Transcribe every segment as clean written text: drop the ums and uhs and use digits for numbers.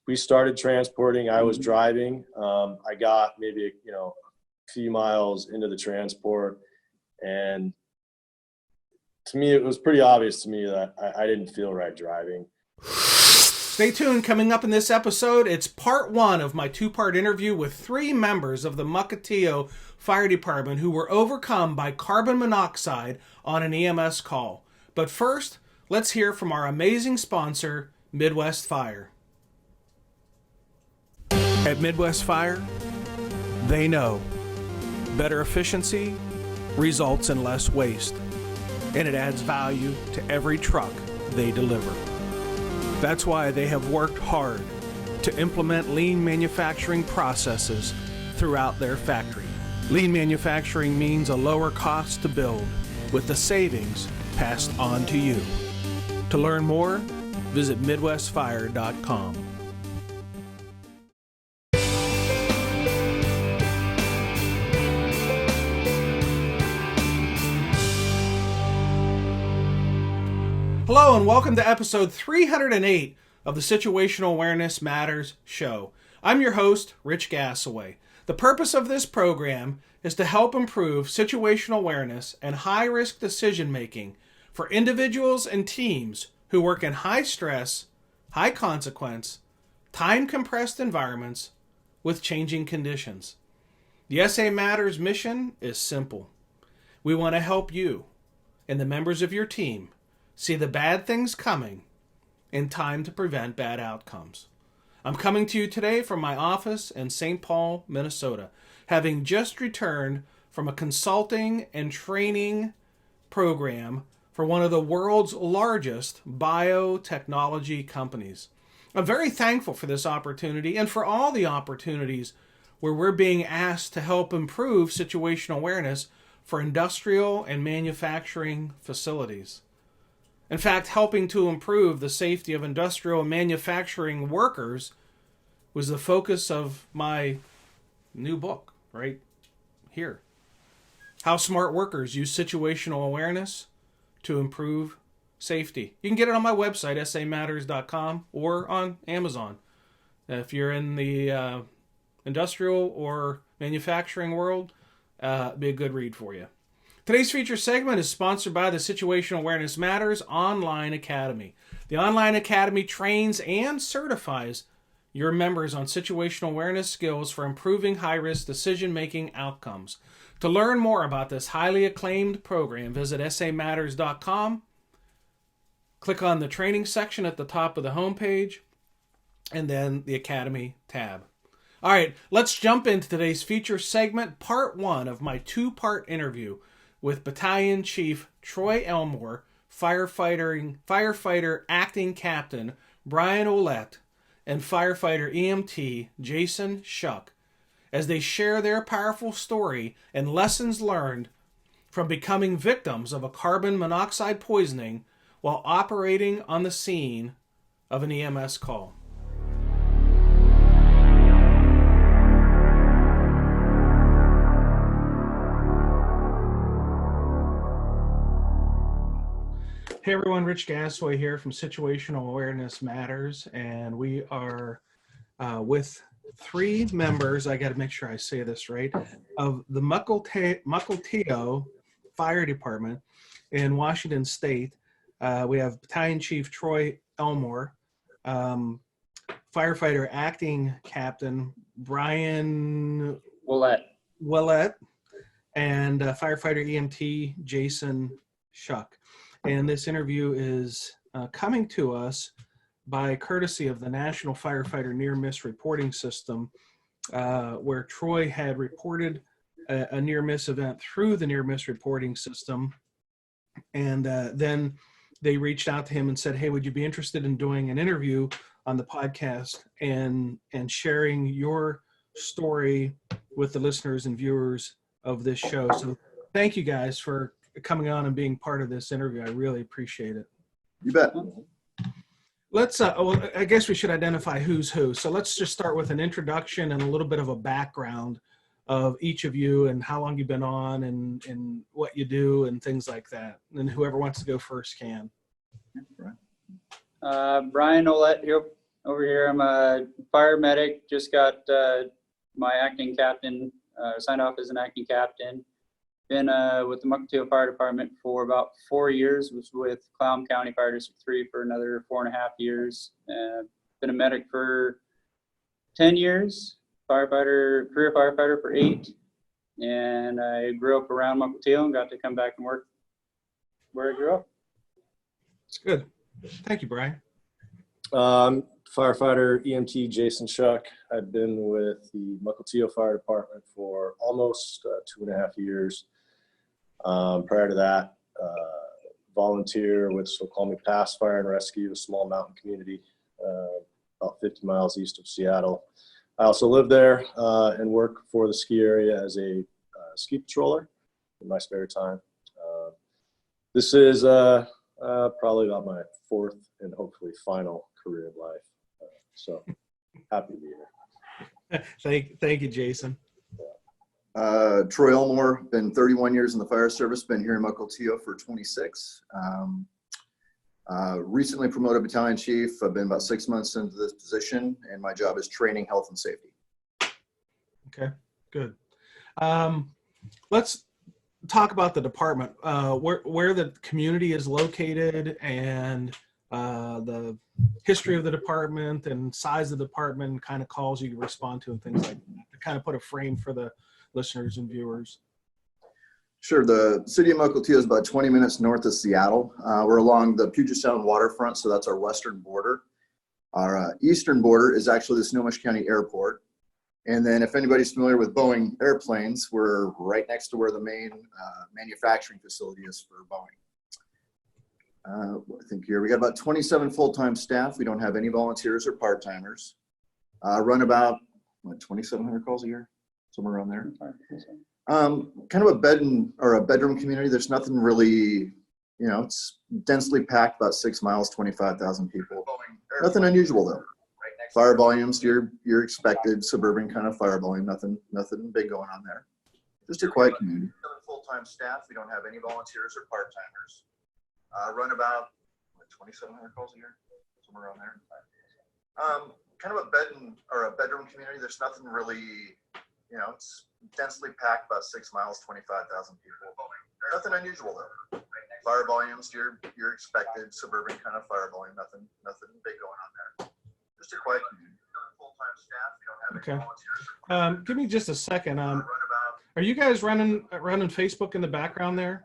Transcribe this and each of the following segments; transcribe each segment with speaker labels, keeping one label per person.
Speaker 1: we started transporting. I was driving. I got maybe, a few miles into the transport, and to me, it was pretty obvious to me that I didn't feel right driving.
Speaker 2: Stay tuned. Coming up in this episode, it's part one of my two-part interview with 3 members of the Mukilteo Fire Department who were overcome by carbon monoxide on an EMS call. But first, let's hear from our amazing sponsor, Midwest Fire. At Midwest Fire, they know better efficiency results in less waste, and it adds value to every truck they deliver. That's why they have worked hard to implement lean manufacturing processes throughout their factory. Lean manufacturing means a lower cost to build, with the savings passed on to you. To learn more, visit MidwestFire.com. Hello and welcome to episode 308 of the Situational Awareness Matters show. I'm your host, Rich Gassaway. The purpose of this program is to help improve situational awareness and high-risk decision-making for individuals and teams who work in high-stress, high-consequence, time-compressed environments with changing conditions. The SAMatters mission is simple. We want to help you and the members of your team see the bad things coming in time to prevent bad outcomes. I'm coming to you today from my office in St. Paul, Minnesota, having just returned from a consulting and training program for one of the world's largest biotechnology companies. I'm very thankful for this opportunity and for all the opportunities where we're being asked to help improve situational awareness for industrial and manufacturing facilities. In fact, helping to improve the safety of industrial and manufacturing workers was the focus of my new book, right here. How Smart Workers Use Situational Awareness to Improve Safety. You can get it on my website, SAMatters.com, or on Amazon. If you're in the industrial or manufacturing world, be a good read for you. Today's feature segment is sponsored by the Situational Awareness Matters Online Academy. The Online Academy trains and certifies your members on situational awareness skills for improving high-risk decision-making outcomes. To learn more about this highly acclaimed program, visit SAMatters.com, click on the training section at the top of the homepage, and then the Academy tab. All right, let's jump into today's feature segment, part one of my two-part interview with Battalion Chief Troy Elmore, Firefighter Acting Captain Brian Oullette, and Firefighter EMT Jason Shuck, as they share their powerful story and lessons learned from becoming victims of a carbon monoxide poisoning while operating on the scene of an EMS call. Hey everyone, Rich Gassaway here from Situational Awareness Matters, and we are with 3 members, I got to make sure I say this right, of the Mukilteo Fire Department in Washington State. We have Battalion Chief Troy Elmore, Firefighter Acting Captain Brian Oullette, and Firefighter EMT Jason Shuck. And this interview is coming to us by courtesy of the National Firefighter Near-Miss Reporting System, where Troy had reported a near-miss event through the near-miss reporting system. And then they reached out to him and said, hey, would you be interested in doing an interview on the podcast and sharing your story with the listeners and viewers of this show? So thank you guys for coming on and being part of this interview. I really appreciate it.
Speaker 3: You bet.
Speaker 2: Let's, well, I guess we should identify who's who. So let's just start with an introduction and a little bit of a background of each of you and how long you've been on and what you do and things like that. And then whoever wants to go first can.
Speaker 4: Brian Oullette here.
Speaker 3: over here. I'm a fire medic. Just got my acting captain, signed off as an acting captain. Been with the Mukilteo Fire Department for about 4 years. Was with Clallam County Fire District 3 for another 4.5 years. Been a medic for 10 years. Career firefighter for 8. And I grew up around Mukilteo and got to come back and work where I grew up.
Speaker 2: Good. Thank you, Brian.
Speaker 1: Firefighter EMT Jason Shuck. I've been with the Mukilteo Fire Department for almost 2.5 years. Prior to that, volunteer with Snoqualmie Pass Fire and Rescue, a small mountain community about 50 miles east of Seattle. I also live there and work for the ski area as a ski patroller in my spare time. This is probably about my 4th and hopefully final career of life. So happy to be here.
Speaker 2: Thank you, Jason.
Speaker 4: Troy Elmore, been 31 years in the fire service, been here in Mukilteo for 26. Recently promoted Battalion Chief. I've been about 6 months into this position, and my job is training health and safety.
Speaker 2: Okay, good. Let's talk about the department, where the community is located, and the history of the department and size of the department, kind of calls you respond to and things like that, to kind of put a frame for the listeners and viewers.
Speaker 4: Sure. The city of Mukilteo is about 20 minutes north of Seattle. We're along the Puget Sound waterfront, so that's our western border. Our eastern border is actually the Snohomish County Airport. And then if anybody's familiar with Boeing airplanes, we're right next to where the main manufacturing facility is for Boeing. I think here we got about 27 full-time staff. We don't have any volunteers or part-timers. Run about 2,700 calls a year, somewhere around there. Kind of a bedroom community. There's nothing really, it's densely packed, about 6 miles, 25,000 people. Nothing unusual though. Fire volumes, your expected suburban kind of fire volume. Nothing big going on there. Just a quiet community. Full-time staff. We don't have any volunteers or part-timers. Run about 2,700 calls a year, somewhere around there. Kind of a bedroom community. There's nothing really, it's densely packed, about 6 miles, 25,000 people. Nothing unusual though. Fire volumes, your expected suburban kind of fire volume. Nothing big going on there. Just a quiet community. Full-time staff. We don't have any volunteers.
Speaker 2: Give me just a second. Are you guys running Facebook in the background there?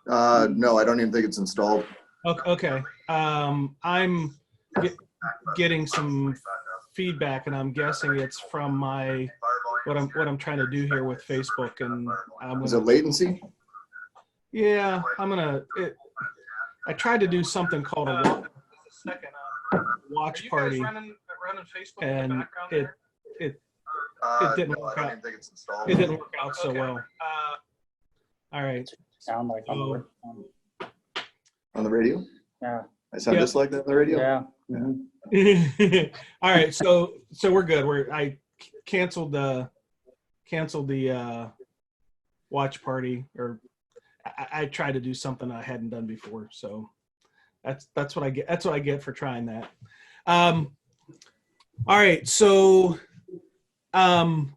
Speaker 4: No, I don't even think it's installed.
Speaker 2: Okay. I'm getting some feedback, and I'm guessing it's from what I'm trying to do here with Facebook. And
Speaker 4: is it latency?
Speaker 2: Yeah, I tried to do something called a watch party, running Facebook and it didn't work out. It didn't work out so well. All right.
Speaker 3: Sound like
Speaker 4: on the radio?
Speaker 3: Yeah.
Speaker 4: I sound just like that on the radio?
Speaker 3: Yeah.
Speaker 2: Mm-hmm. All right, so we're good. I canceled the watch party, or I tried to do something I hadn't done before. So that's what I get. That's what I get for trying that. All right, so how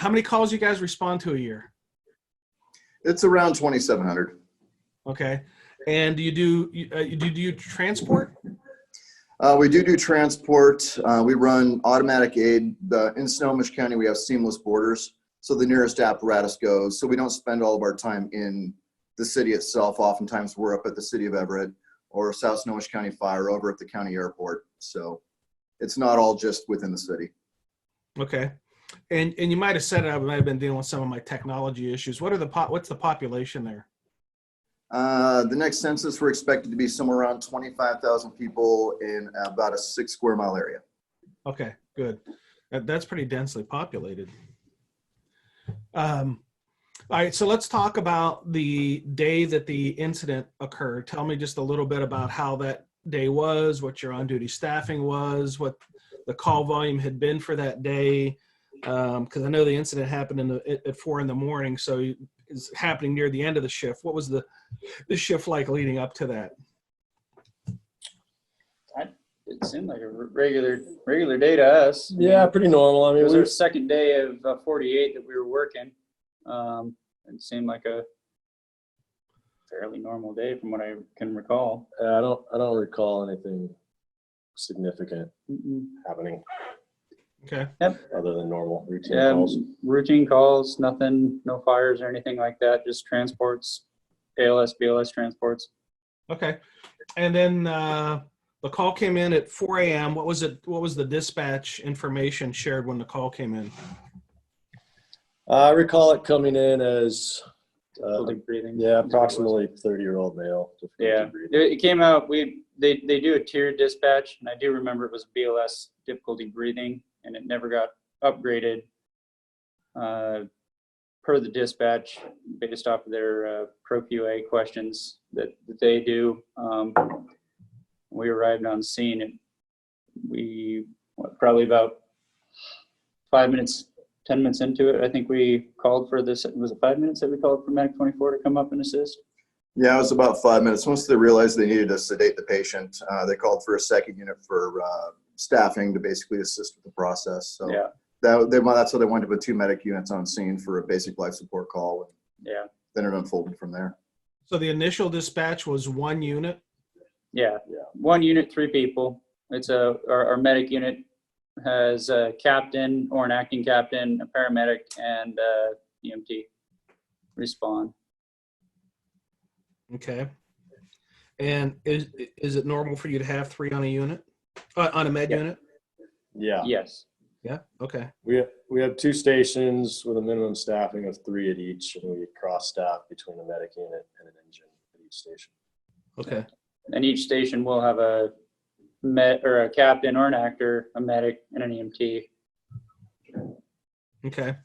Speaker 2: many calls you guys respond to a year?
Speaker 4: It's around 2,700.
Speaker 2: Okay, and do you transport?
Speaker 4: We do transport. We run automatic aid. In Snohomish County, we have seamless borders, so the nearest apparatus goes. So we don't spend all of our time in the city itself. Oftentimes, we're up at the city of Everett or South Snohomish County Fire over at the county airport. So it's not all just within the city.
Speaker 2: Okay. And you might have said it, I might have been dealing with some of my technology issues. What's the population there?
Speaker 4: The next census, we're expected to be somewhere around 25,000 people in about a 6 square mile area.
Speaker 2: Okay, good. That's pretty densely populated. All right, so let's talk about the day that the incident occurred. Tell me just a little bit about how that day was, what your on-duty staffing was, what the call volume had been for that day. Because I know the incident happened at 4 a.m, so it's happening near the end of the shift. What was the shift like leading up to that?
Speaker 3: It seemed like a regular day to us.
Speaker 1: Yeah, pretty normal. I
Speaker 3: It
Speaker 1: mean,
Speaker 3: was our second day of 48 that we were working. It seemed like a fairly normal day from what I can recall.
Speaker 1: I don't recall anything significant happening
Speaker 2: Okay.
Speaker 3: Yep.
Speaker 1: other than normal routine
Speaker 3: Yeah,
Speaker 1: calls.
Speaker 3: routine calls, nothing, no fires or anything like that, just transports, ALS, BLS transports.
Speaker 2: Okay. And then the call came in at 4 a.m. What was it? What was the dispatch information shared when the call came in?
Speaker 1: I recall it coming in as
Speaker 3: Difficulty breathing.
Speaker 1: yeah, approximately 30-year-old male. difficulty
Speaker 3: Yeah,
Speaker 1: breathing.
Speaker 3: it came out. They do a tiered dispatch, and I do remember it was BLS difficulty breathing, and it never got upgraded per the dispatch based off of their pro QA questions that they do. We arrived on scene, and we probably about 5 minutes, 10 minutes into it, I think we called for this. Was it 5 minutes that we called for Medic 24 to come up and assist?
Speaker 4: Yeah, it was about 5 minutes. Once they realized they needed to sedate the patient, they called for a second unit for staffing to basically assist with the process. So
Speaker 3: Yeah.
Speaker 4: that's how they wanted to put 2 medic units on scene for a basic life support call.
Speaker 3: Yeah.
Speaker 4: Then it unfolded from there.
Speaker 2: So the initial dispatch was 1 unit.
Speaker 3: Yeah.
Speaker 1: Yeah.
Speaker 3: 1 unit, 3 people. It's our medic unit has a captain or an acting captain, a paramedic, and EMT respond.
Speaker 2: Okay. And is it normal for you to have 3 on a unit, on a med
Speaker 3: Yeah.
Speaker 2: unit?
Speaker 1: Yeah.
Speaker 3: Yes.
Speaker 2: Yeah. Okay.
Speaker 1: We have 2 stations with a minimum staffing of 3 at each, and we cross staff between a medic unit and an engine at each station.
Speaker 2: Okay.
Speaker 3: And each station will have a a captain or an actor, a medic, and an EMT.
Speaker 2: Okay.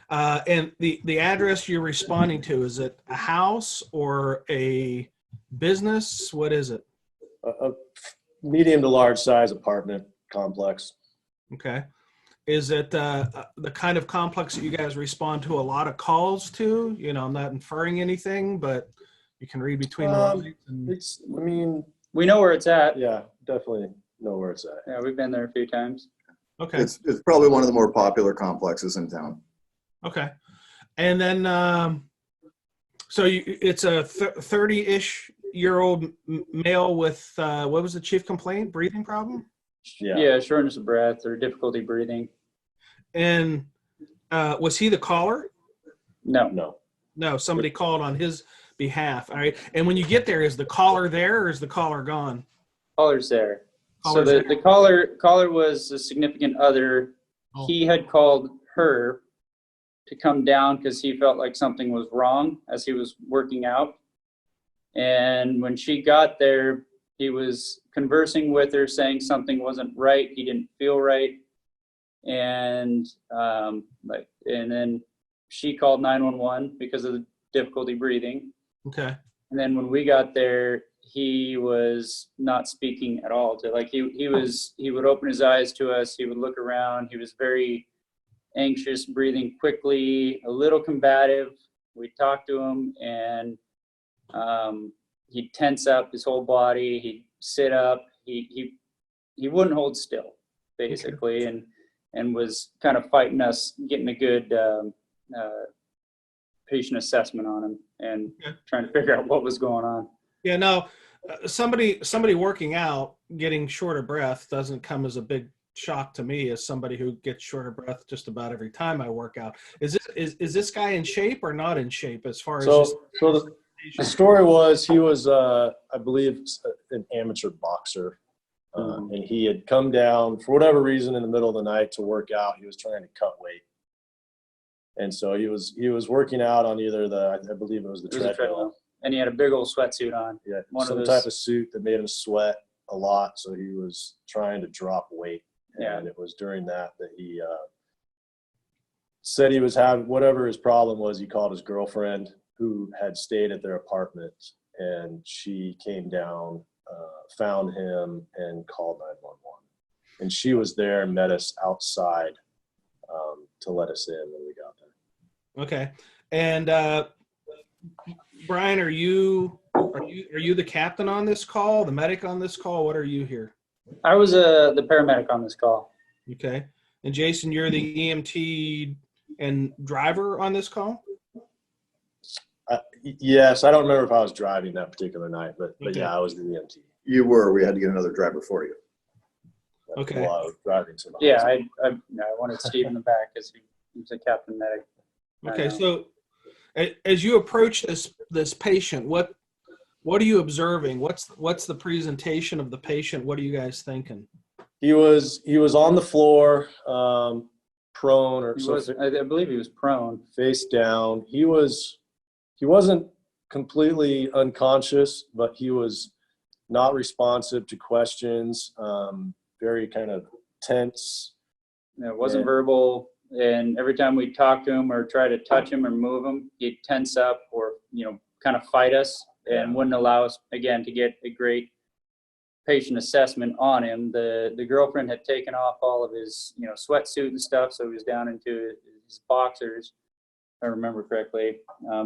Speaker 2: And the address you're responding to, is it a house or a business? What is it?
Speaker 1: A medium to large size apartment complex.
Speaker 2: Okay. Is it the kind of complex that you guys respond to a lot of calls to? You know, I'm not inferring anything, but you can read between the lines. And,
Speaker 3: We know where it's at.
Speaker 1: Yeah, definitely know where it's at.
Speaker 3: Yeah, we've been there a few times.
Speaker 2: okay.
Speaker 4: It's probably one of the more popular complexes in town.
Speaker 2: Okay. And then, so it's a 30-ish year old male with, what was the chief complaint? Breathing problem?
Speaker 3: Yeah, shortness of breath or difficulty breathing.
Speaker 2: And was he the caller?
Speaker 3: No.
Speaker 2: No, somebody called on his behalf. All right. And when you get there, is the caller there or is the caller gone?
Speaker 3: Caller's there.
Speaker 2: Caller's
Speaker 3: So
Speaker 2: there.
Speaker 3: the caller was a significant other.
Speaker 2: Oh.
Speaker 3: He had called her to come down because he felt like something was wrong as he was working out. And when she got there, he was conversing with her, saying something wasn't right. He didn't feel right. And then she called 911 because of the difficulty breathing.
Speaker 2: Okay.
Speaker 3: And then when we got there, he was not speaking at all. He would open his eyes to us. He would look around. He was very anxious, breathing quickly, a little combative. We'd talk to him, and he'd tense up his whole body. He'd sit up. He wouldn't hold still, basically, and was kind of fighting us, getting a good patient assessment on him and trying to figure out what was going on.
Speaker 2: Yeah, no, somebody working out getting short of breath doesn't come as a big shock to me as somebody who gets short of breath just about every time I work out. Is this guy in shape or not in shape as far as
Speaker 1: The story was he was, I believe, an amateur boxer. And he had come down for whatever reason in the middle of the night to work out. He was trying to cut weight. And so he was working out on either I believe it was the treadmill.
Speaker 3: And he had a big old sweatsuit on.
Speaker 1: Yeah, some type of suit that made him sweat a lot. So he was trying to drop weight. And it was during that he said he was having whatever his problem was. He called his girlfriend who had stayed at their apartment, and she came down, found him, and called 911. And she was there and met us outside to let us in when we got there.
Speaker 2: Okay. And Brian, are you the captain on this call, the medic on this call? What are you here?
Speaker 3: I was the paramedic on this call.
Speaker 2: Okay. And Jason, you're the EMT and driver on this call?
Speaker 1: Yes, I don't remember if I was driving that particular night, but
Speaker 2: Okay.
Speaker 1: yeah, I was the EMT.
Speaker 4: You were. We had to get another driver for you.
Speaker 2: Okay.
Speaker 1: While I was driving to the
Speaker 3: Yeah,
Speaker 1: hospital.
Speaker 3: I wanted Steve in the back because he's a captain medic.
Speaker 2: Okay. So as you approach this patient, what are you observing? What's the presentation of the patient? What are you guys thinking?
Speaker 1: He was on the floor, prone, or
Speaker 3: I believe he was prone.
Speaker 1: face down. He wasn't completely unconscious, but he was not responsive to questions. Very kind of tense.
Speaker 3: It wasn't verbal, and every time we talk to him or try to touch him or move him, he'd tense up or kind of fight us and wouldn't allow us again to get a great patient assessment on him. The girlfriend had taken off all of his sweatsuit and stuff, so he was down into his boxers, if I remember correctly.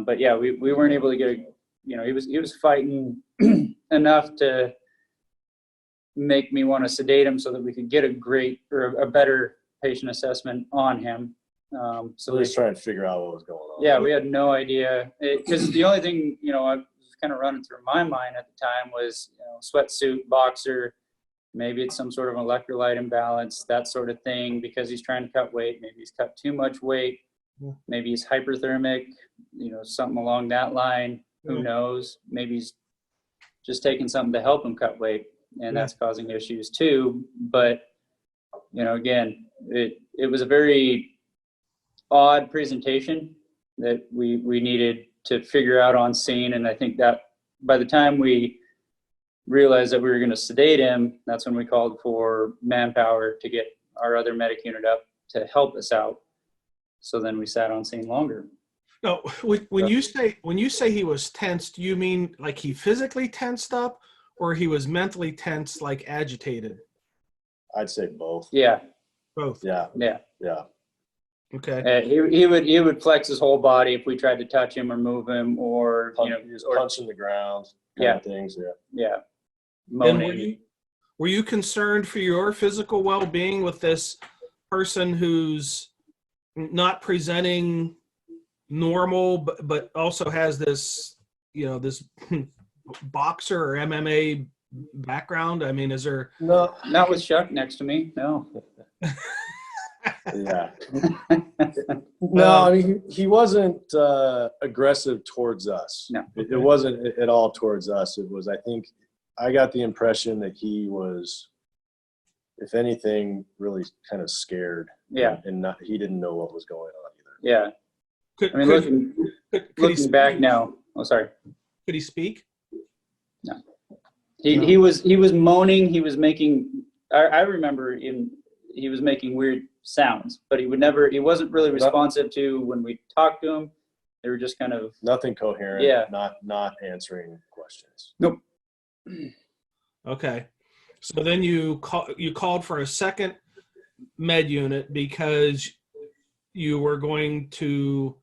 Speaker 3: But yeah, we weren't able to get he was fighting enough to make me want to sedate him so that we could get a better patient assessment on him.
Speaker 1: So we was trying to figure out what was going on.
Speaker 3: Yeah, we had no idea, because the only thing I was kind of running through my mind at the time was sweatsuit, boxer, maybe it's some sort of electrolyte imbalance, that sort of thing, because he's trying to cut weight. Maybe he's cut too much weight. Maybe he's hyperthermic, something along that line. Who knows? Maybe he's just taking something to help him cut weight, and that's causing issues too. But again, it was a very odd presentation that we needed to figure out on scene. And I think that by the time we realized that we were going to sedate him, that's when we called for manpower to get our other medic unit up to help us out. So then we sat on scene longer.
Speaker 2: No, when you say he was tensed, you mean like he physically tensed up, or he was mentally tense, like agitated?
Speaker 1: I'd say both.
Speaker 3: Yeah.
Speaker 2: Both.
Speaker 1: Yeah.
Speaker 2: Okay.
Speaker 3: He would flex his whole body if we tried to touch him or move him, or
Speaker 1: He was punching the ground. Kind of things.
Speaker 3: Yeah.
Speaker 2: And were you concerned for your physical well-being with this person who's not presenting normal, but also has this, this boxer or MMA background? I mean, is there?
Speaker 1: No,
Speaker 3: not with Shuck next to me. No.
Speaker 1: Yeah. No, I mean, he wasn't aggressive towards us.
Speaker 3: No.
Speaker 1: It wasn't at all towards us. It was, I think, I got the impression that he was, if anything, really kind of scared.
Speaker 3: Yeah.
Speaker 1: And he didn't know what was going on either.
Speaker 3: Yeah.
Speaker 2: Could
Speaker 3: Looking back now. Oh, sorry.
Speaker 2: Could he speak?
Speaker 3: No. He was moaning. He was making. I remember he was making weird sounds, but he wasn't really responsive to when we talked to him. They were just kind of
Speaker 1: nothing coherent.
Speaker 3: Yeah.
Speaker 1: Not answering questions.
Speaker 3: Nope.
Speaker 2: Okay. So then you called for a second med unit because you were going to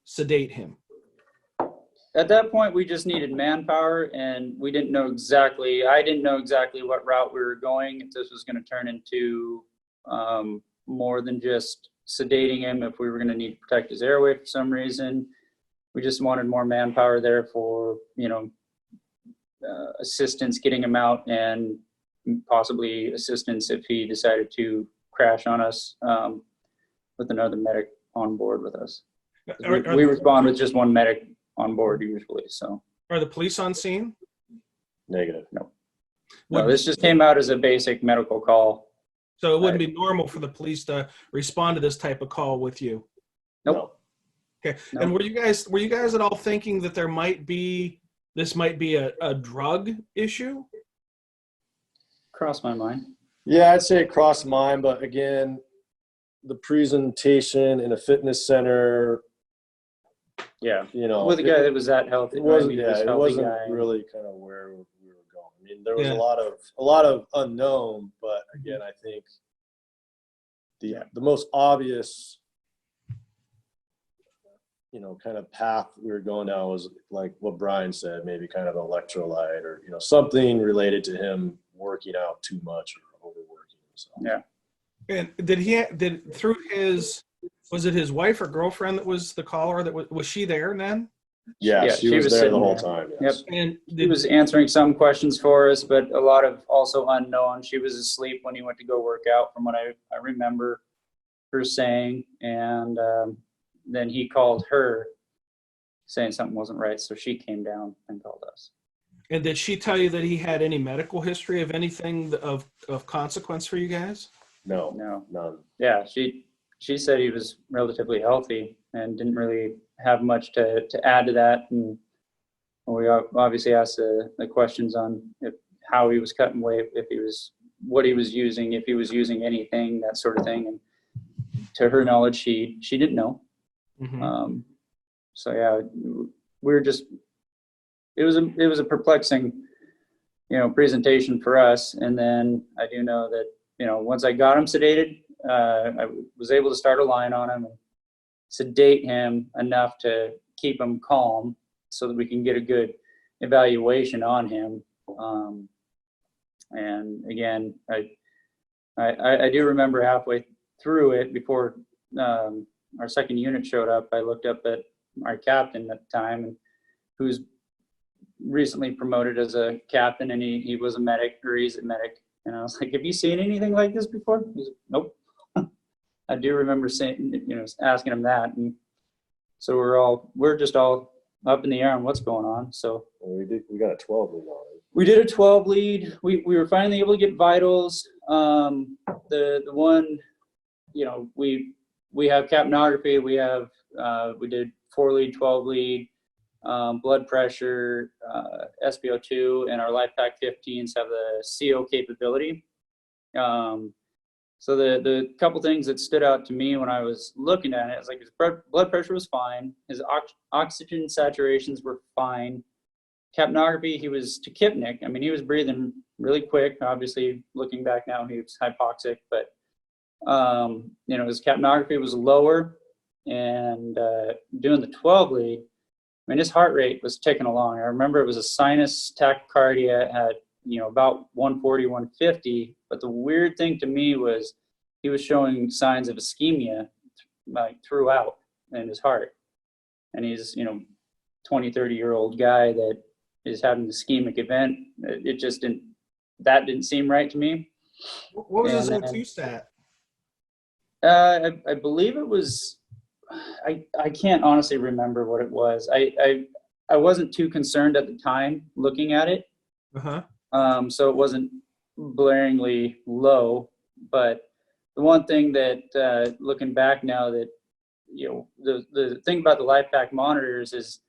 Speaker 2: sedate him.
Speaker 3: At that point, we just needed manpower, and I didn't know exactly what route we were going, if this was going to turn into more than just sedating him, if we were going to need to protect his airway for some reason. We just wanted more manpower there for, assistance getting him out, and possibly assistance if he decided to crash on us with another medic on board with us. We respond with just one medic on board usually. So
Speaker 2: are the police on scene?
Speaker 1: Negative.
Speaker 3: No, this just came out as a basic medical call.
Speaker 2: So it wouldn't be normal for the police to respond to this type of call with you?
Speaker 3: Nope.
Speaker 2: Okay.
Speaker 3: No.
Speaker 2: And were you guys at all thinking that this might be a drug issue?
Speaker 3: Crossed my mind.
Speaker 1: Yeah, I'd say it crossed mine, but again, the presentation in a fitness center.
Speaker 3: Yeah.
Speaker 1: With
Speaker 3: a guy that was that healthy.
Speaker 1: It wasn't.
Speaker 3: It
Speaker 1: wasn't really kind of where we were going. I mean, there was a lot of unknown, but again, I think the most obvious kind of path we were going down was like what Brian said, maybe kind of electrolyte or, something related to him working out too much or overworking himself.
Speaker 3: Yeah.
Speaker 2: And was it his wife or girlfriend that was the caller was she there then?
Speaker 1: Yeah,
Speaker 3: Yeah,
Speaker 1: she was there the whole time. Yes.
Speaker 3: Yep.
Speaker 2: And
Speaker 3: She was answering some questions for us, but a lot of also unknown. She was asleep when he went to go work out, from what I remember her saying. And then he called her saying something wasn't right. So she came down and called us.
Speaker 2: And did she tell you that he had any medical history of anything of consequence for you guys?
Speaker 1: No, none.
Speaker 3: Yeah, she said he was relatively healthy and didn't really have much to add to that. And we obviously asked the questions on how he was cutting weight, what he was using, if he was using anything, that sort of thing. And to her knowledge, she didn't know.
Speaker 2: Mm-hmm.
Speaker 3: So yeah, we were just, it was a perplexing, presentation for us. And then I do know that, once I got him sedated, I was able to start a line on him and sedate him enough to keep him calm so that we can get a good evaluation on him. And again, I do remember halfway through it, before our second unit showed up, I looked up at our captain at the time, who's recently promoted as a captain, and he was a medic, or he's a medic. And I was like, have you seen anything like this before? He's like, nope. I do remember saying, asking him that. And so we're just all up in the air on what's going on. So
Speaker 1: we got a 12 lead on it.
Speaker 3: We did a 12 lead. We were finally able to get vitals. The one, we have capnography. We did 4 lead, 12 lead, blood pressure, SpO2, and our LifePak 15s have the CO capability. So the couple things that stood out to me when I was looking at it, is like his blood pressure was fine. His oxygen saturations were fine. Capnography, he was tachypnic. I mean, he was breathing really quick. Obviously, looking back now, he was hypoxic, but his capnography was lower. And doing the 12 lead, I mean, his heart rate was ticking along. I remember it was a sinus tachycardia at about 140, 150. But the weird thing to me was he was showing signs of ischemia like throughout in his heart. And he's 20, 30-year-old guy that is having an ischemic event. It just didn't seem right to me.
Speaker 2: What was his O2 stat?
Speaker 3: I believe it was, I can't honestly remember what it was. I wasn't too concerned at the time looking at it.
Speaker 2: Uh-huh.
Speaker 3: So it wasn't blaringly low. But the one thing that, looking back now, that, the thing about the LifePak monitors is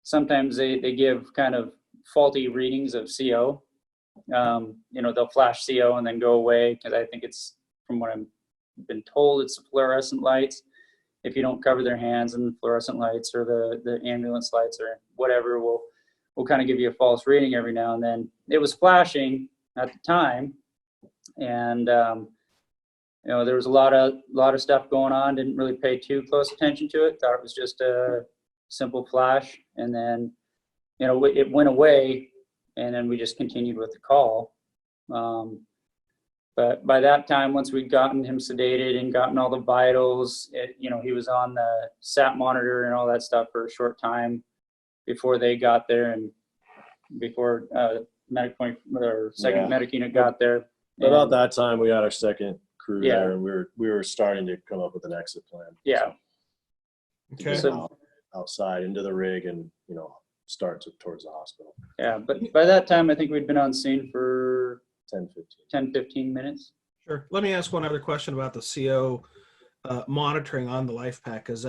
Speaker 3: sometimes they give kind of faulty readings of CO. They'll flash CO and then go away, because I think it's, from what I've been told, it's the fluorescent lights. If you don't cover their hands, and fluorescent lights or the ambulance lights or whatever will kind of give you a false reading every now and then. It was flashing at the time, and there was a lot of stuff going on. Didn't really pay too close attention to it. Thought it was just a simple flash, and then it went away, and then we just continued with the call. But by that time, once we'd gotten him sedated and gotten all the vitals, he was on the SAT monitor and all that stuff for a short time before they got there, and before medic unit got there.
Speaker 1: About that time, we had our second crew
Speaker 3: Yeah.
Speaker 1: there, and we were starting to come up with an exit plan.
Speaker 3: Yeah.
Speaker 2: Okay.
Speaker 3: So-
Speaker 1: outside into the rig and start towards the hospital.
Speaker 3: Yeah, but by that time, I think we'd been on scene for
Speaker 1: 10,
Speaker 3: 15 minutes.
Speaker 2: Sure. Let me ask one other question about the CO monitoring on the LifePak, because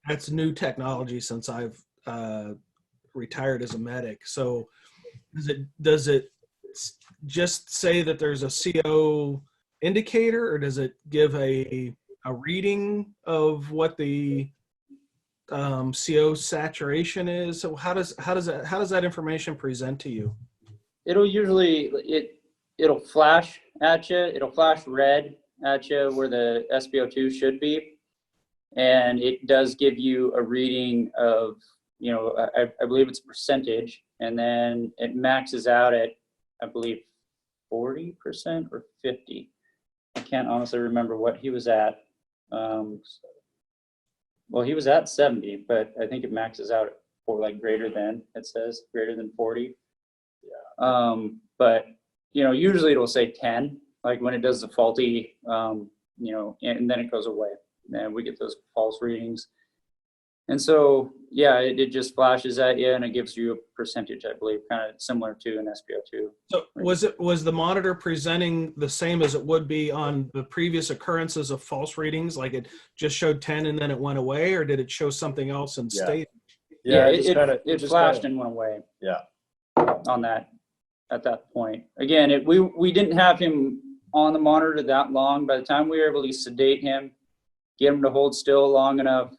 Speaker 2: that's new technology since I've retired as a medic. So does it just say that there's a CO indicator, or does it give a reading of what the CO saturation is? So how does that information present to you?
Speaker 3: It'll usually it'll flash at you. It'll flash red at you where the SpO2 should be. and it does give you a reading of, I believe it's a percentage, and then it maxes out at, I believe, 40% or 50. I can't honestly remember what he was at. Well, he was at 70, but I think it maxes out for like greater than, it says greater than 40. Yeah. But usually it'll say 10, like when it does the faulty, and then it goes away, and we get those false readings. And so, yeah, it just flashes at you, and it gives you a percentage, I believe, kind of similar to an SPO2.
Speaker 2: So was the monitor presenting the same as it would be on the previous occurrences of false readings? Like it just showed 10 and then it went away, or did it show something else and stayed?
Speaker 3: Yeah, it flashed and went away.
Speaker 1: Yeah.
Speaker 3: On that, at that point. Again, we didn't have him on the monitor that long. By the time we were able to sedate him, get him to hold still long enough,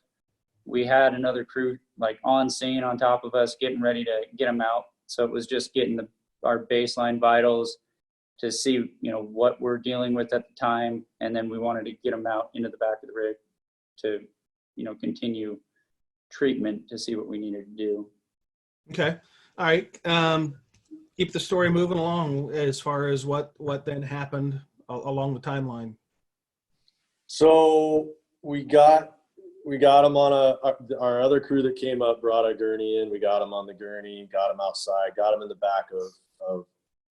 Speaker 3: we had another crew like on scene on top of us, getting ready to get him out. So it was just getting our baseline vitals to see, what we're dealing with at the time. And then we wanted to get him out into the back of the rig to, continue treatment to see what we needed to do.
Speaker 2: Okay. All right. Keep the story moving along as far as what then happened along the timeline.
Speaker 1: So we got him on our other crew that came up, brought a gurney in. We got him on the gurney, got him outside, got him in the back of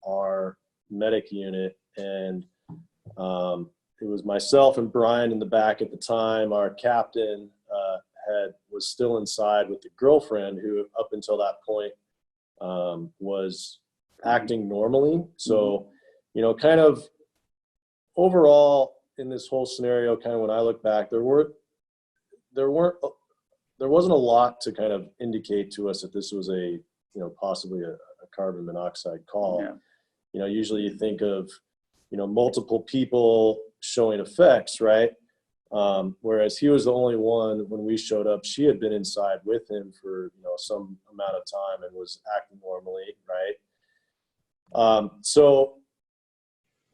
Speaker 1: our medic unit. And it was myself and Brian in the back at the time. Our captain was still inside with the girlfriend, who up until that point was acting normally. So, kind of overall in this whole scenario, kind of when I look back, there wasn't a lot to kind of indicate to us that this was possibly a carbon monoxide call. Yeah. Usually you think of, multiple people showing effects, right? Whereas he was the only one when we showed up. She had been inside with him for, some amount of time and was acting normally, right? So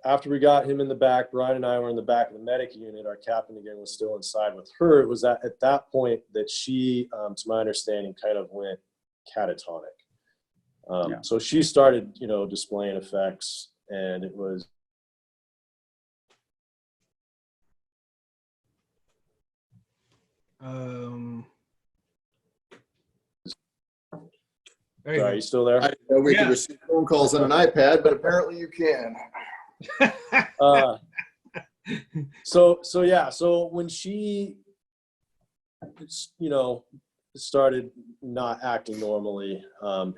Speaker 1: after we got him in the back, Brian and I were in the back of the medic unit. Our captain, again, was still inside with her. It was at that point that she, to my understanding, kind of went catatonic. So she started, displaying effects, and it was
Speaker 2: Sorry,
Speaker 1: are you still there?
Speaker 4: I didn't know we could receive phone calls on an iPad, but apparently you can.
Speaker 1: So when she, started not acting normally,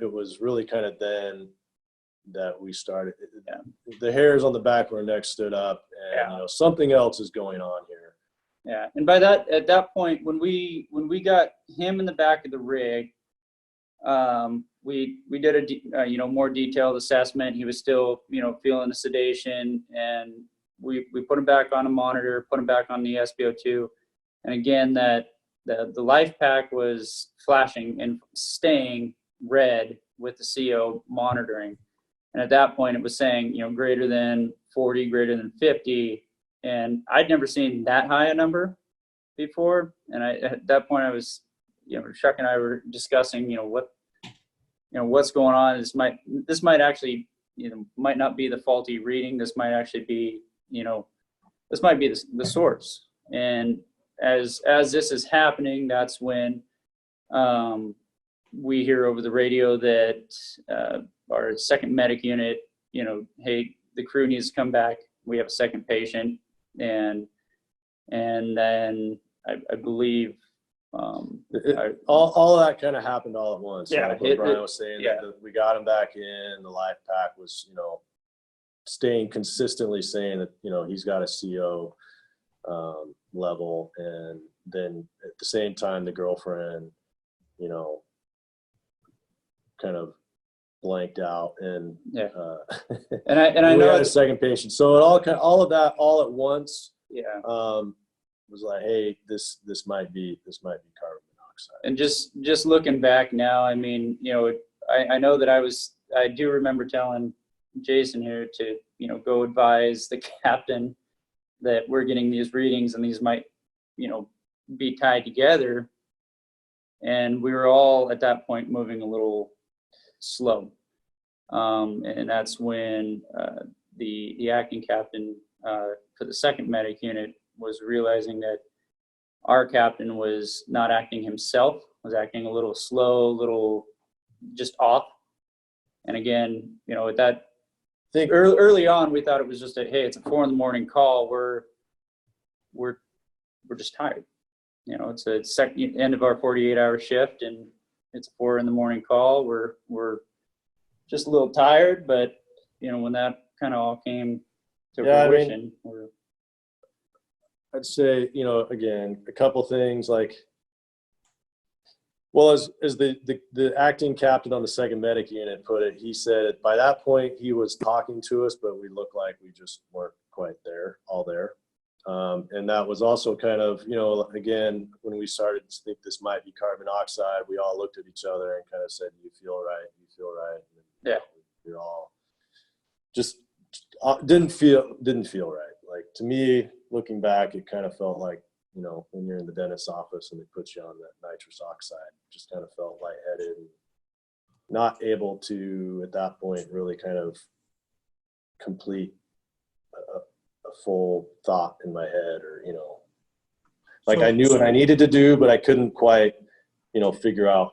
Speaker 1: it was really kind of then that we started. The hairs on the back of our neck stood up, and something else is going on here.
Speaker 3: Yeah, and at that point, when we got him in the back of the rig, we did a more detailed assessment. He was still feeling the sedation, and we put him back on a monitor, put him back on the SPO2, and again that the life pack was flashing and staying red with the CO monitoring, and at that point it was saying greater than 40, greater than 50, and I'd never seen that high a number before. And at that point I was Shuck and I were discussing what's going on. This might actually might not be the faulty reading. This might actually be this might be the source. And as this is happening, that's when we hear over the radio that our second medic unit, hey, the crew needs to come back. We have a second patient, and then I believe
Speaker 1: all of that kind of happened all at once.
Speaker 3: Yeah,
Speaker 1: like what Brian was saying, that we got him back in. The life pack was staying consistently saying that he's got a CO level, and then at the same time the girlfriend kind of blanked out, and
Speaker 3: and I know
Speaker 1: had a second patient. So it all of that all at once was like, hey, this might be carbon monoxide.
Speaker 3: And just looking back now, I mean, I know that I do remember telling Jason here to go advise the captain that we're getting these readings, and these might be tied together, and we were all at that point moving a little slow. And that's when the acting captain for the second medic unit was realizing that our captain was not acting himself, was acting a little slow, little just off. And again, you know, at that, I think early on, we thought it was just hey, it's a 4 a.m. call. We're just tired. You know, it's a second end of our 48-hour shift, and it's a 4 a.m. call. We're just a little tired, but you know, when that kind of all came to fruition,
Speaker 1: I'd say, you know, again, a couple things like, well, as the acting captain on the second medic unit put it, he said by that point he was talking to us, but we looked like we just weren't quite all there. And that was also kind of, you know, again, when we started to think this might be carbon monoxide, we all looked at each other and kind of said, "Do you feel right? Do you feel right?" And,
Speaker 3: yeah,
Speaker 1: we all just didn't feel right. Like, to me, looking back, it kind of felt like, you know, when you're in the dentist's office and they put you on that nitrous oxide, just kind of felt lightheaded and not able to, at that point, really kind of complete a full thought in my head, or, you know, like I knew what I needed to do, but I couldn't quite, you know, figure out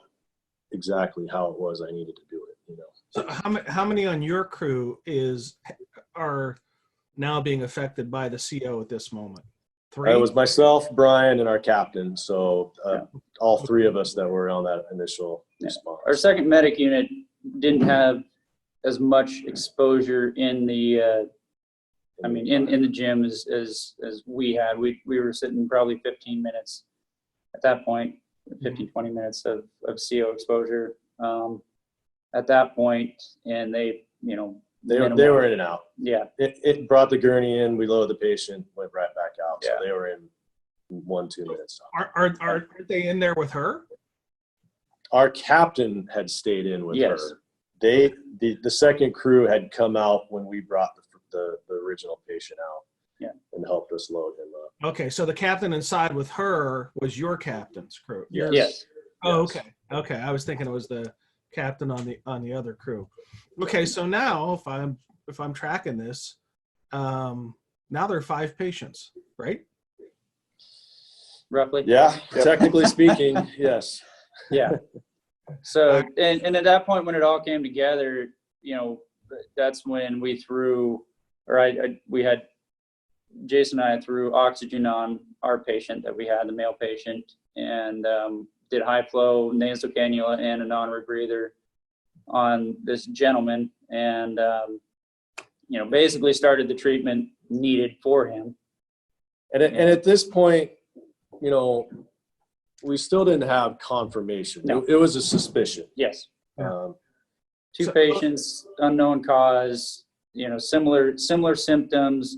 Speaker 1: exactly how it was I needed to do it, you know.
Speaker 2: So how many on your crew are now being affected by the CO at this moment? 3?
Speaker 1: It was myself, Brian, and our captain. So all 3 of us that were on that initial response.
Speaker 3: Our second medic unit didn't have as much exposure in the in the gym as we had. We were sitting probably 15 minutes at that point, 15, 20 minutes of CO exposure at that point, and they, you know,
Speaker 1: they were in and out.
Speaker 3: Yeah.
Speaker 1: It brought the gurney in, we loaded the patient, went right back out. So
Speaker 3: Yeah.
Speaker 1: they were in 1-2 minutes.
Speaker 2: Are they in there with her?
Speaker 1: Our captain had stayed in with
Speaker 3: Yes.
Speaker 1: her. The second crew had come out when we brought the original patient out.
Speaker 3: Yeah.
Speaker 1: And helped us load him up.
Speaker 2: Okay, so the captain inside with her was your captain's crew.
Speaker 3: Yes.
Speaker 2: Oh,
Speaker 1: Yes.
Speaker 2: okay. I was thinking it was the captain on the other crew. Okay, so now if I'm tracking this, now there are 5 patients, right?
Speaker 3: Roughly.
Speaker 1: Yeah, technically speaking, yes.
Speaker 3: Yeah. So, and at that point when it all came together, you know, that's when we threw, or we had, Jason and I threw oxygen on our patient that we had, the male patient, and did high flow nasal cannula and a non-rebreather on this gentleman, and you know, basically started the treatment needed for him.
Speaker 1: And at this point, you know, we still didn't have confirmation.
Speaker 3: No.
Speaker 1: It was a suspicion.
Speaker 3: Yes.
Speaker 2: Yeah.
Speaker 3: 2 patients, unknown cause, you know, similar symptoms.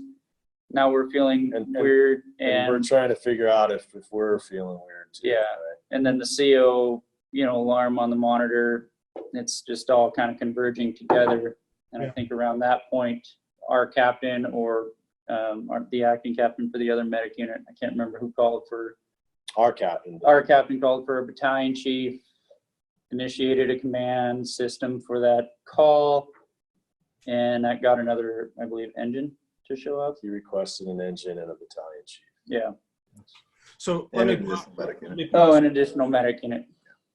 Speaker 3: Now we're feeling weird,
Speaker 1: and we're trying to figure out if we're feeling weird too.
Speaker 3: Yeah.
Speaker 1: Right?
Speaker 3: And then the CO, you know, alarm on the monitor, it's just all kind of converging together. And I think around that point, our captain or the acting captain for the other medic unit, I can't remember who called for.
Speaker 1: Our captain
Speaker 3: Called for a battalion chief, initiated a command system for that call, and that got another, I believe, engine to show up.
Speaker 1: He requested an engine and a battalion chief.
Speaker 3: Yeah.
Speaker 2: So
Speaker 4: And
Speaker 2: let
Speaker 4: an
Speaker 2: me
Speaker 4: additional medic unit.
Speaker 3: Oh, an additional medic unit.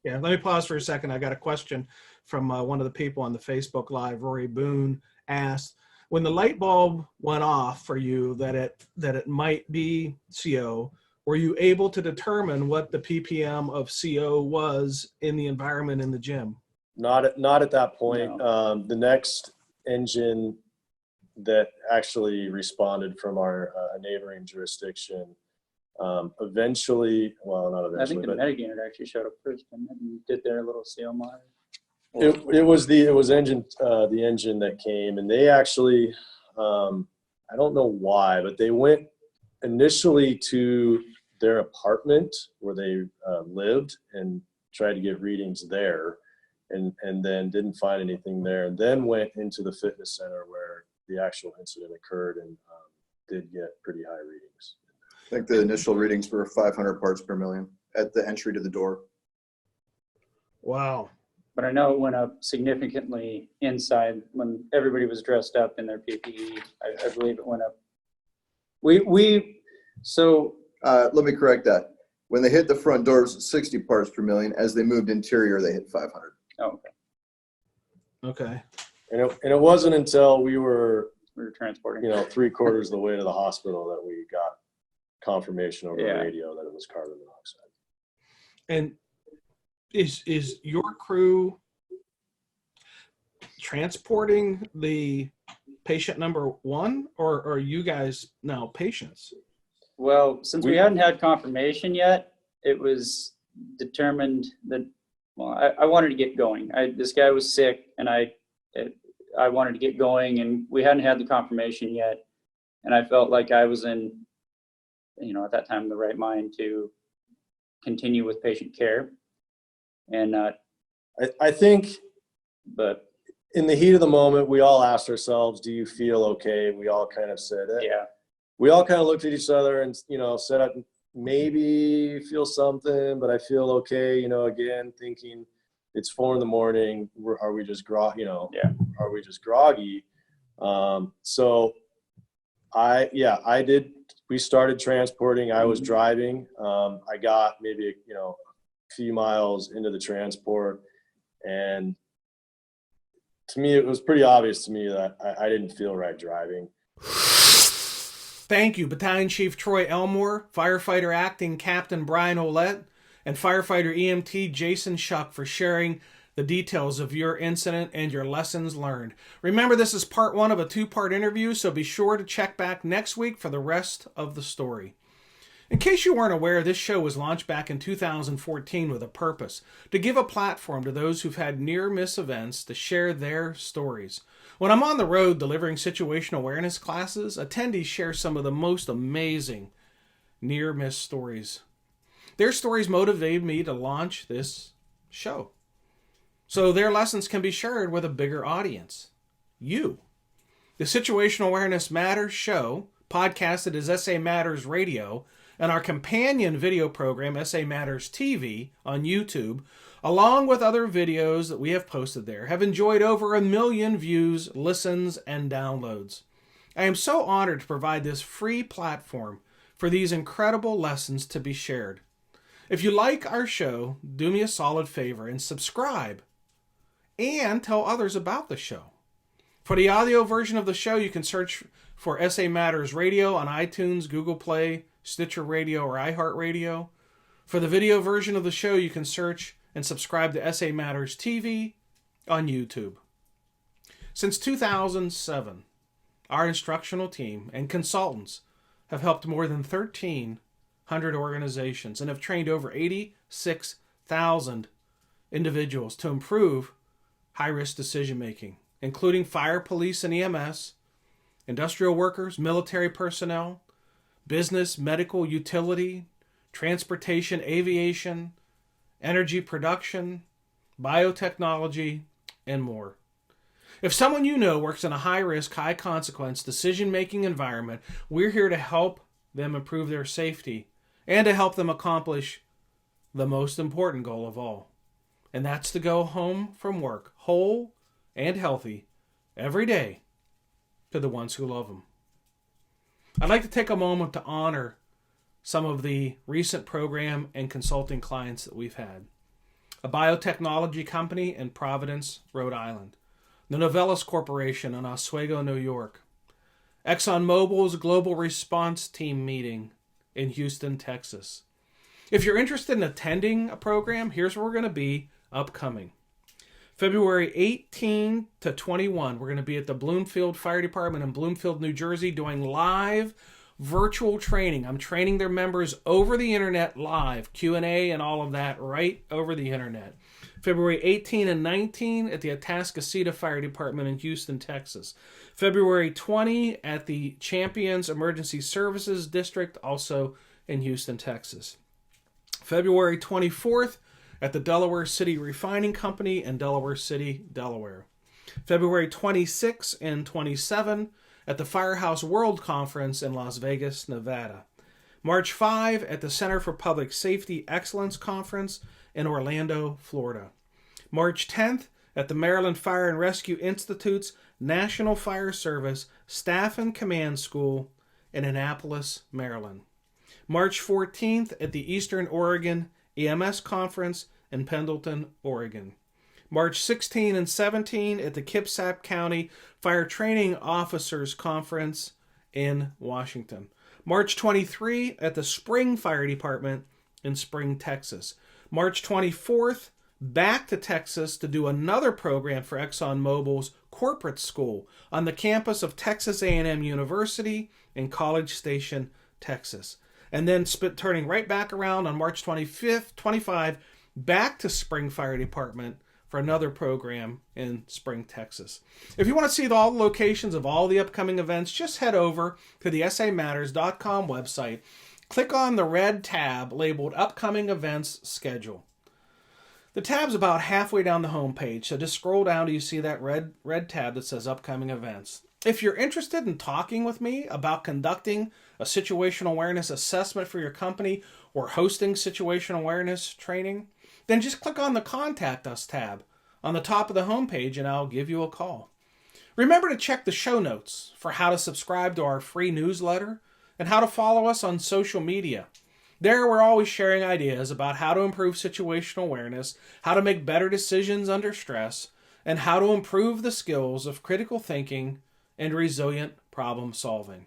Speaker 2: Yeah, let me pause for a second. I got a question from one of the people on the Facebook Live. Rory Boone asked, when the light bulb went off for you that it might be CO, were you able to determine what the ppm of CO was in the environment in the gym?
Speaker 1: Not at that point.
Speaker 3: No.
Speaker 1: The next engine that actually responded from our neighboring jurisdiction eventually, well, not eventually,
Speaker 3: I think the
Speaker 1: but
Speaker 3: medic unit actually showed up first and did their little CO monitor.
Speaker 1: it was the engine that came, and they actually, I don't know why, but they went initially to their apartment where they lived and tried to get readings there, and then didn't find anything there, and then went into the fitness center where the actual incident occurred and did get pretty high readings.
Speaker 4: I think the initial readings were 500 parts per million at the entry to the door.
Speaker 2: Wow.
Speaker 3: But I know it went up significantly inside when everybody was dressed up in their PPE. I believe it went up. So
Speaker 4: Let me correct that. When they hit the front doors, 60 parts per million. As they moved interior, they hit 500.
Speaker 3: oh, okay.
Speaker 2: Okay.
Speaker 1: And it wasn't until we were,
Speaker 3: We were transporting.
Speaker 1: 3/4 of the way to the hospital that we got confirmation over the
Speaker 3: Yeah.
Speaker 1: radio that it was carbon monoxide.
Speaker 2: And is your crew transporting the patient number one, or are you guys now patients?
Speaker 3: Well, since we hadn't had confirmation yet, it was determined that, I wanted to get going. This guy was sick, and I wanted to get going, and we hadn't had the confirmation yet. And I felt like I was in, at that time, the right mind to continue with patient care. And,
Speaker 1: I think
Speaker 3: but
Speaker 1: in the heat of the moment, we all asked ourselves, do you feel okay? We all kind of said it.
Speaker 3: yeah,
Speaker 1: We all kind of looked at each other and, said, I maybe feel something, but I feel okay. Again, thinking it's 4 a.m. Are we just groggy? Are we just groggy? So I did. We started transporting. I was driving. I got maybe, a few miles into the transport, and to me, it was pretty obvious to me that I didn't feel right driving.
Speaker 2: Thank you, Battalion Chief Troy Elmore, Firefighter Acting Captain Brian Oullette, and Firefighter EMT Jason Shuck for sharing the details of your incident and your lessons learned. Remember, this is part 1 of a 2-part interview, so be sure to check back next week for the rest of the story. In case you weren't aware, this show was launched back in 2014 with a purpose: to give a platform to those who've had near-miss events to share their stories. When I'm on the road delivering situational awareness classes, attendees share some of the most amazing near-miss stories. Their stories motivated me to launch this show, so their lessons can be shared with a bigger audience. You. The Situational Awareness Matters show, podcasted as SAMatters Radio, and our companion video program, SAMatters TV, on YouTube, along with other videos that we have posted there, have enjoyed over 1 million views, listens, and downloads. I am so honored to provide this free platform for these incredible lessons to be shared. If you like our show, do me a solid favor and subscribe and tell others about the show. For the audio version of the show, you can search for SAMatters Radio on iTunes, Google Play, Stitcher Radio, or iHeartRadio. For the video version of the show, you can search and subscribe to SAMatters TV on YouTube. Since 2007, our instructional team and consultants have helped more than 1,300 organizations and have trained over 86,000 individuals to improve high-risk decision-making, including fire, police, and EMS, industrial workers, military personnel, business, medical, utility, transportation, aviation, energy production, biotechnology, and more. If someone you know works in a high-risk, high-consequence decision-making environment, we're here to help them improve their safety and to help them accomplish the most important goal of all. And that's to go home from work whole and healthy every day to the ones who love them. I'd like to take a moment to honor some of the recent program and consulting clients that we've had. A biotechnology company in Providence, Rhode Island. The Novelis Corporation in Oswego, New York. ExxonMobil's Global Response Team meeting in Houston, Texas. If you're interested in attending a program, here's where we're going to be upcoming. February 18 to 21, we're going to be at the Bloomfield Fire Department in Bloomfield, New Jersey, doing live virtual training. I'm training their members over the internet live, Q&A and all of that right over the internet. February 18 and 19 at the Atascocita Fire Department in Houston, Texas. February 20 at the Champions Emergency Services District, also in Houston, Texas. February 24th at the Delaware City Refining Company in Delaware City, Delaware. February 26 and 27 at the Firehouse World Conference in Las Vegas, Nevada. March 5 at the Center for Public Safety Excellence Conference in Orlando, Florida. March 10th at the Maryland Fire and Rescue Institute's National Fire Service Staff and Command School in Annapolis, Maryland. March 14th at the Eastern Oregon EMS Conference in Pendleton, Oregon. March 16 and 17 at the Kipsap County Fire Training Officers Conference in Washington. March 23 at the Spring Fire Department in Spring, Texas. March 24th, back to Texas to do another program for ExxonMobil's corporate school on the campus of Texas A&M University in College Station, Texas. And then turning right back around on March 25, back to Spring Fire Department for another program in Spring, Texas. If you want to see all the locations of all the upcoming events, just head over to the SAMatters.com website. Click on the red tab labeled Upcoming Events Schedule. The tab's about halfway down the homepage, so just scroll down till you see that red tab that says Upcoming Events. If you're interested in talking with me about conducting a situational awareness assessment for your company or hosting situational awareness training, then just click on the Contact Us tab on the top of the homepage and I'll give you a call. Remember to check the show notes for how to subscribe to our free newsletter and how to follow us on social media. There we're always sharing ideas about how to improve situational awareness, how to make better decisions under stress, and how to improve the skills of critical thinking and resilient problem solving.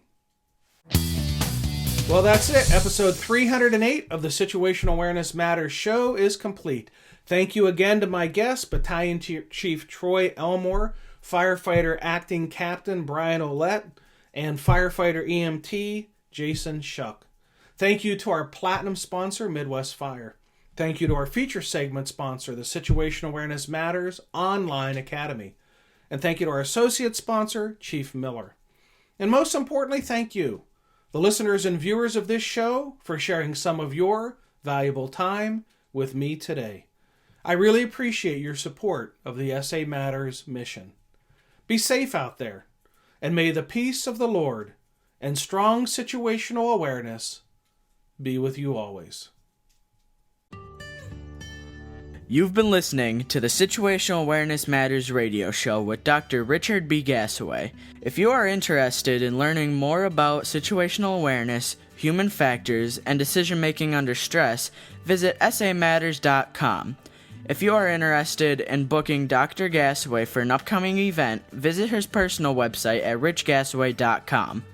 Speaker 2: Well, that's it. Episode 308 of the Situational Awareness Matters show is complete. Thank you again to my guests, Battalion Chief Troy Elmore, Firefighter Acting Captain Brian Oullette, and Firefighter EMT Jason Shuck. Thank you to our platinum sponsor, Midwest Fire. Thank you to our feature segment sponsor, the Situational Awareness Matters Online Academy. And thank you to our associate sponsor, Chief Miller. And most importantly, thank you, the listeners and viewers of this show, for sharing some of your valuable time with me today. I really appreciate your support of the SAMatters mission. Be safe out there, and may the peace of the Lord and strong situational awareness be with you always.
Speaker 5: You've been listening to the Situational Awareness Matters radio show with Dr. Richard B. Gassaway. If you are interested in learning more about situational awareness, human factors, and decision-making under stress, visit SAMatters.com. If you are interested in booking Dr. Gassaway for an upcoming event, visit his personal website at richgassaway.com.